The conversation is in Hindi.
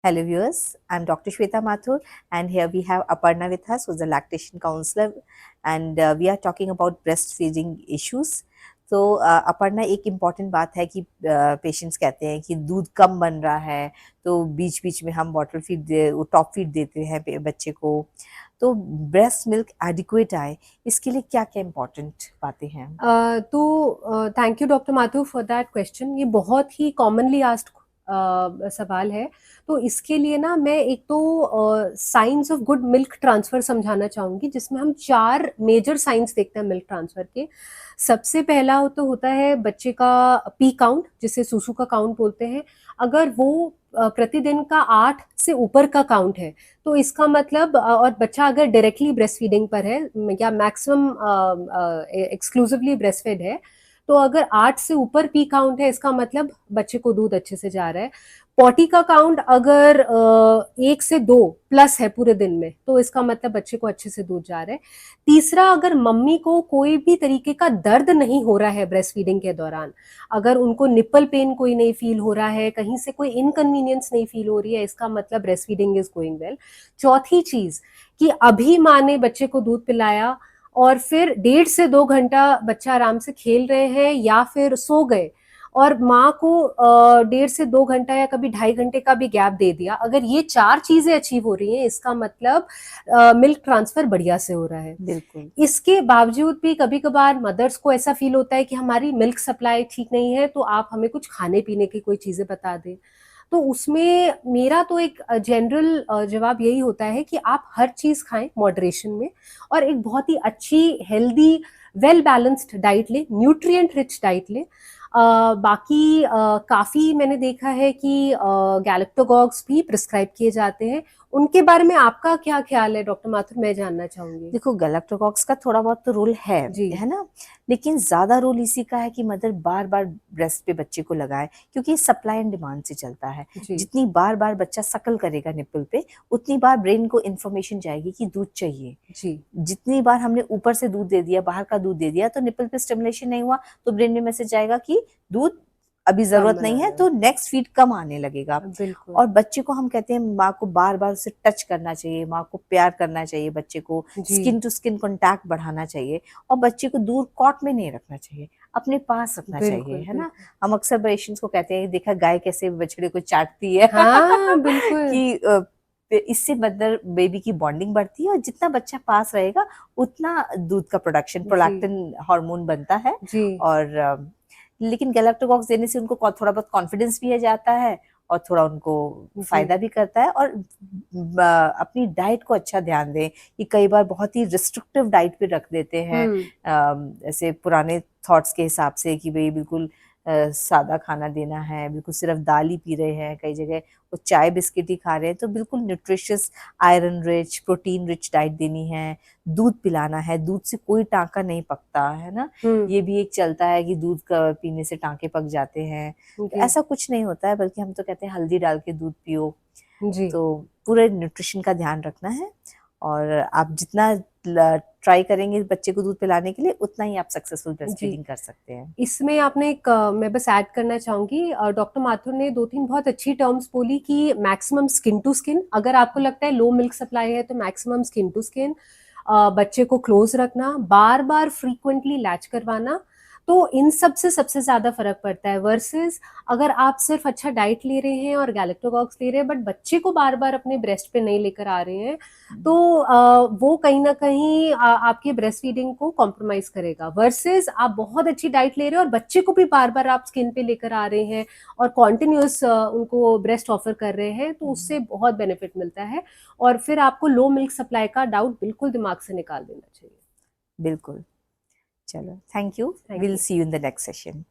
Hello viewers, I'm Dr. Shweta Mathur and here we have Aparna with us, who's a lactation counselor, and we are talking about breastfeeding issues. तो अपर्णा, एक इम्पॉर्टेंट बात है कि पेशेंट्स कहते हैं कि दूध कम बन रहा है, तो बीच बीच में हम बॉटल फीड टॉप फीड देते हैं बच्चे को, तो ब्रेस्ट मिल्क एडिक्वेट आए, इसके लिए क्या क्या इम्पोर्टेंट बातें हैं? Thank you doctor Mathur for that question. ये बहुत ही कॉमनली आस्क्ड सवाल है। तो इसके लिए ना मैं एक तो science of good milk transfer समझाना चाहूंगी, जिसमें हम 4 मेजर साइंस देखते हैं मिल्क ट्रांसफर के। सबसे पहला तो होता है बच्चे का पी काउंट, जिसे सुसु का काउंट बोलते हैं। अगर वो प्रतिदिन का 8 से ऊपर का काउंट है तो इसका मतलब और बच्चा अगर डायरेक्टली ब्रेस्ट फीडिंग पर है या मैक्सिमम एक्सक्लूसिवली ब्रेस्ट फेड है, तो अगर 8 से ऊपर पी काउंट है इसका मतलब बच्चे को दूध अच्छे से जा रहा है। पॉटी का काउंट अगर 1 से 2 प्लस है पूरे दिन में, तो इसका मतलब बच्चे को अच्छे से दूध जा रहा है। तीसरा, अगर मम्मी को कोई भी तरीके का दर्द नहीं हो रहा है ब्रेस्ट फीडिंग के दौरान, अगर उनको निपल पेन कोई नहीं फील हो रहा है, कहीं से कोई इनकन्वीनियंस नहीं फील हो रही है, इसका मतलब breast feeding is going well. चौथी चीज कि अभी माँ ने बच्चे को दूध पिलाया और फिर 1.5 से 2 घंटा बच्चा आराम से खेल रहे हैं या फिर सो गए, और माँ को 1.5 से 2 घंटा या कभी 2.5 घंटे का भी गैप दे दिया, अगर ये 4 चीजें अचीव हो रही हैं, इसका मतलब मिल्क ट्रांसफर बढ़िया से हो रहा है। बिल्कुल। इसके बावजूद भी कभी कभार मदर्स को ऐसा फील होता है कि हमारी मिल्क सप्लाई ठीक नहीं है, तो आप हमें कुछ खाने पीने की कोई चीजें बता दें। तो उसमें मेरा तो एक जनरल जवाब यही होता है कि आप हर चीज खाएं मॉडरेशन में, और एक बहुत ही अच्छी हेल्दी वेल बैलेंस्ड डाइट लें, न्यूट्रिएंट रिच डाइट लें। बाकी काफी मैंने देखा है कि गैलेक्टोगॉग्स भी प्रिस्क्राइब किए जाते हैं। उनके बारे में आपका क्या ख्याल है डॉक्टर माथुर, मैं जानना चाहूंगी। देखो, गैलेक्टोकॉक्स का थोड़ा बहुत तो रोल है ना, लेकिन ज्यादा रोल इसी का है कि मदर बार बार ब्रेस्ट पे बच्चे को लगाए, क्योंकि सप्लाई एंड डिमांड से चलता है। जितनी बार बार बच्चा सकल करेगा निप्पल पे, उतनी बार ब्रेन को इन्फॉर्मेशन जाएगी कि दूध चाहिए। जितनी बार हमने ऊपर से दूध दे दिया, बाहर का दूध दे दिया, तो निप्पल पे स्टिमुलेशन नहीं हुआ, तो ब्रेन में मैसेज जाएगा कि दूध अभी जरूरत नहीं है, तो नेक्स्ट फीड कम आने लगेगा। और बच्चे को हम कहते हैं माँ को बार बार उसे टच करना चाहिए, माँ को प्यार करना चाहिए, बच्चे को स्किन टू स्किन कांटेक्ट बढ़ाना चाहिए, और बच्चे को दूर कॉट में नहीं रखना चाहिए, अपने पास रखना चाहिए, है ना। हम अक्सर पेशेंट्स को कहते हैं, देखा गाय कैसे बछड़े को चाटती है। हाँ, बिल्कुल। कि इससे मदर बेबी की बॉन्डिंग बढ़ती है, और जितना बच्चा पास रहेगा उतना दूध का प्रोडक्शन, प्रोलैक्टिन हार्मोन बनता है। और लेकिन गैलेक्टोकॉक्स देने से उनको थोड़ा बहुत कॉन्फिडेंस भी आ जाता है, और थोड़ा उनको फायदा भी करता है। और अपनी डाइट को अच्छा ध्यान दें, कि कई बार बहुत ही रिस्ट्रिक्टिव डाइट पे रख देते हैं, ऐसे पुराने थॉट्स के हिसाब से कि भाई बिल्कुल सादा खाना देना है, बिल्कुल सिर्फ दाल ही पी रहे हैं, कई जगह वो चाय बिस्किट ही खा रहे हैं। तो बिल्कुल nutritious, iron rich, protein rich diet देनी है, दूध पिलाना है, दूध से कोई टांका नहीं पकता है ना। ये भी एक चलता है कि दूध का पीने से टांके पक जाते हैं, तो ऐसा कुछ नहीं होता है, बल्कि हम तो कहते हैं हल्दी डाल के दूध पियो। तो पूरे न्यूट्रिशन का ध्यान रखना है, और आप जितना ट्राई करेंगे बच्चे को दूध पिलाने के लिए, उतना ही आप सक्सेसफुल ब्रेस्ट फीडिंग कर सकते हैं। इसमें आपने एक मैं बस ऐड करना चाहूंगी, डॉक्टर माथुर ने 2-3 बहुत अच्छी टर्म्स बोली कि मैक्सिमम स्किन टू स्किन, अगर आपको लगता है लो मिल्क सप्लाई है तो मैक्सिमम स्किन टू स्किन, बच्चे को क्लोज रखना, बार बार फ्रीक्वेंटली लैच करवाना, तो इन सब से सबसे ज्यादा फर्क पड़ता है। वर्सेस अगर आप सिर्फ अच्छा डाइट ले रहे हैं और गैलेक्टोकॉक्स ले रहे हैं, बट बच्चे को बार बार अपने ब्रेस्ट पे नहीं लेकर आ रहे हैं, तो वो कहीं ना कहीं आपके ब्रेस्ट फीडिंग को कॉम्प्रोमाइज करेगा। वर्सेस आप बहुत अच्छी डाइट ले रहे हैं और बच्चे को भी बार बार आप स्किन पे लेकर आ रहे हैं और कॉन्टिन्यूस उनको ब्रेस्ट ऑफर कर रहे हैं, तो उससे बहुत बेनिफिट मिलता है। और फिर आपको लो मिल्क सप्लाई का डाउट बिल्कुल दिमाग से निकाल देना चाहिए। बिल्कुल। चलो, thank you. Will see you in the next session.